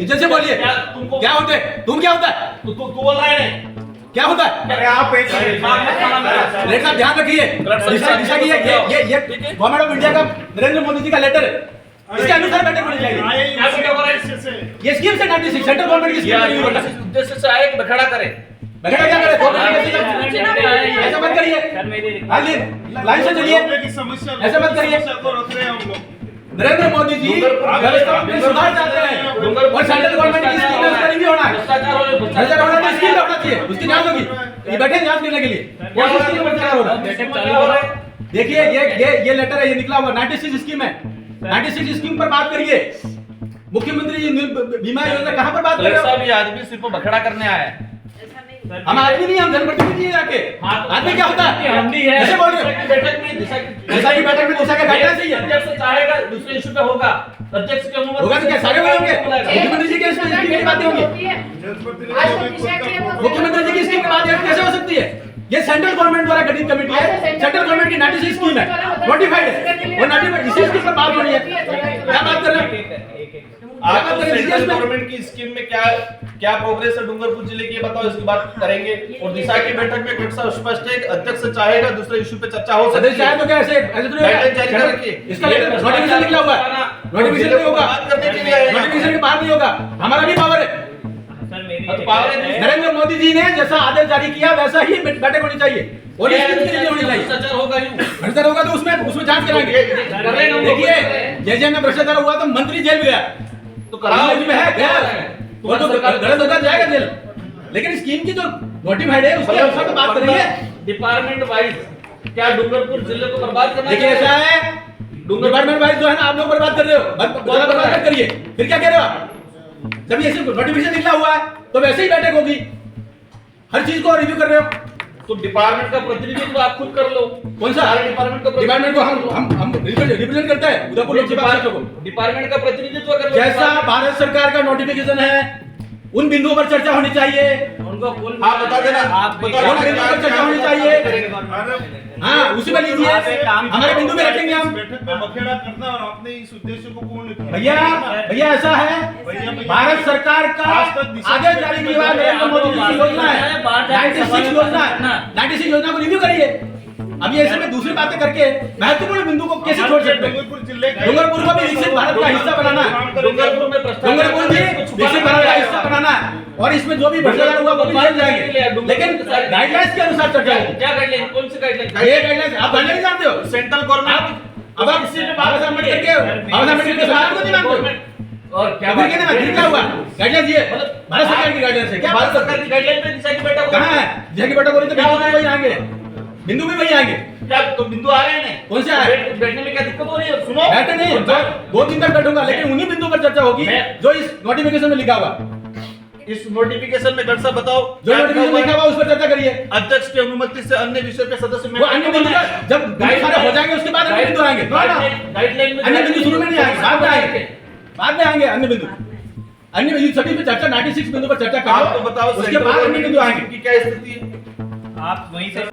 इज्जत से बोलिए। क्या होते है? तुम क्या होता है? तू बोल रहा है क्या होता है? अरे आप एक लेटर साहब ध्यान रखिए, दिशा की ये गवर्नमेंट ऑफ इंडिया का नरेंद्र मोदी जी का लेटर है, इसके अनुसार बैठक होनी चाहिए। ये स्कीम से 96 सेंट्रल गवर्नमेंट की स्कीम उद्देश्य से आए बखड़ा करे। बखड़ा क्या करे? ऐसा मत करिए, लाइन से चलिए, ऐसा मत करिए। नरेंद्र मोदी जी व्यवस्था में सुधार चाहते हैं और सेंट्रल गवर्नमेंट की स्कीम में उसका रिव्यू होना है। भ्रष्टाचार होना तो स्कीम होना चाहिए, उसकी जांच होगी। ये बैठे जांच करने के लिए कौन सी स्कीम में भ्रष्टाचार हो रहा है? देखिए ये लेटर है, ये निकला हुआ 96 स्कीम है। 96 स्कीम पर बात करिए। मुख्यमंत्री बीमा योजना कहां पर बात कर रहे हो? ये आदमी सिर्फ बखड़ा करने आया है। हम आदमी नहीं, हम जनप्रतिनिधि हैं जाके। आदमी क्या होता है? हम भी है। ऐसे बोल रहे हो? बैठक में दिशा की बैठक में दिशा का गाइडेंस ही है। अध्यक्ष चाहेगा दूसरे इशू पे होगा, अध्यक्ष की अनुमति होगा तो क्या सारे होंगे? मुख्यमंत्री जी के स्कीम की बातें होंगी। मुख्यमंत्री जी की स्कीम की बात कैसे हो सकती है? ये सेंट्रल गवर्नमेंट द्वारा गठित कमेटी है, सेंट्रल गवर्नमेंट की 96 स्कीम है, नोटिफाइड है, और नोटिफाइड इसी स्कीम पर बात हो रही है। क्या बात कर रहे हैं आप? सेंट्रल गवर्नमेंट की स्कीम में क्या प्रोग्रेस है डूंगरपुर जिले की, बताओ, इसकी बात करेंगे। और दिशा की बैठक में कुछ स्पष्ट है, अध्यक्ष चाहेगा दूसरे इशू पे चर्चा हो सकती है। चाहे तो क्या ऐसे इसका नोटिफिकेशन निकला हुआ है, नोटिफिकेशन नहीं होगा, बात करने के लिए नोटिफिकेशन के बाहर नहीं होगा, हमारा भी पावर है। नरेंद्र मोदी जी ने जैसा आदेश जारी किया वैसा ही बैठक होनी चाहिए और इस चीज के लिए होनी चाहिए। भ्रष्टाचार होगा तो उसमें जांच कराएंगे। देखिए जैसे में भ्रष्टाचार हुआ तो मंत्री जेल गया, तो कराने में है गया, वो तो गलत होता जाएगा जेल। लेकिन स्कीम की जो नोटिफाइड है उसके अनुसार तो बात करेंगे। डिपार्टमेंट वाइज क्या डूंगरपुर जिले को बर्बाद करना? देखिए ऐसा है, डिपार्टमेंट वाइज जो है ना आप लोग बर्बाद कर रहे हो, बर्बाद मत करिए। फिर क्या कह रहे हो आप? जब ये नोटिफिकेशन निकला हुआ है तो वैसे ही बैठक होगी, हर चीज को रिव्यू कर रहे हो तो डिपार्टमेंट का प्रतिनिधित्व आप खुद कर लो। कौन सा डिपार्टमेंट को हम रिप्रेजेंट करते हैं उदयपुर लोकसभा क्षेत्र को। डिपार्टमेंट का प्रतिनिधित्व कर लो। जैसा भारत सरकार का नोटिफिकेशन है उन बिंदुओं पर चर्चा होनी चाहिए। उनको आप बता देना, आप उन बिंदुओं पर चर्चा होनी चाहिए। हाँ उसी में लीजिए, हमारे बिंदु में रखेंगे हम। बैठक में बखेड़ा करना और आपने इस उद्देश्य को पूर्ण किया। भैया ऐसा है, भारत सरकार का आदेश जारी किया हुआ नरेंद्र मोदी जी की योजना है 96 योजना है, 96 योजना को रिव्यू करिए। अब ये ऐसे में दूसरी बातें करके महत्वपूर्ण बिंदु को कैसे छोड़ सकते हैं? डूंगरपुर को भी विकसित भारत का हिस्सा बनाना है। डूंगरपुर भी विकसित भारत का हिस्सा बनाना है और इसमें जो भी भ्रष्टाचार हुआ वो भी बदल जाएंगे, लेकिन गाइडलाइंस के अनुसार चर्चा होगी। क्या गाइडलाइन? कौन सी गाइडलाइन? ये गाइडलाइंस आप गाइडलाइन जानते हो? सेंट्रल गवर्नमेंट अब आप इससे बाबा साहब अम्बेडकर के सवाल को नहीं मानते और क्या फिर कहते हैं क्या हुआ? गाइडलाइंस ये भारत सरकार की गाइडलाइंस है। क्या भारत सरकार की गाइडलाइन पे दिशा की बैठक कहां है? दिशा की बैठक हो रही तो बिंदु भी वही आएंगे, बिंदु भी वही आएंगे। क्या तो बिंदु आ रहे हैं? कौन से आ रहे हैं? बैठने में क्या दिक्कत हो रही है? सुनो, बैठे नहीं, 2 दिन तक बैठूंगा, लेकिन उन्हीं बिंदु पर चर्चा होगी जो इस नोटिफिकेशन में लिखा हुआ। इस नोटिफिकेशन में डॉक्टर साहब बताओ, जो नोटिफिकेशन लिखा हुआ उस पर चर्चा करिए। अध्यक्ष की अनुमति से अन्य विषय पे सदस्य वो अन्य बिंदु जब सारे हो जाएंगे उसके बाद अन्य बिंदु आएंगे। गाइडलाइन में अन्य बिंदु शुरू में नहीं आएंगे, बाद में आएंगे, बाद में आएंगे अन्य बिंदु। अन्य बिंदु सभी पे चर्चा 96 बिंदु पर चर्चा करो, आप तो बताओ उसके बाद अन्य बिंदु आएंगे। क्या स्थिति है? आप वहीं से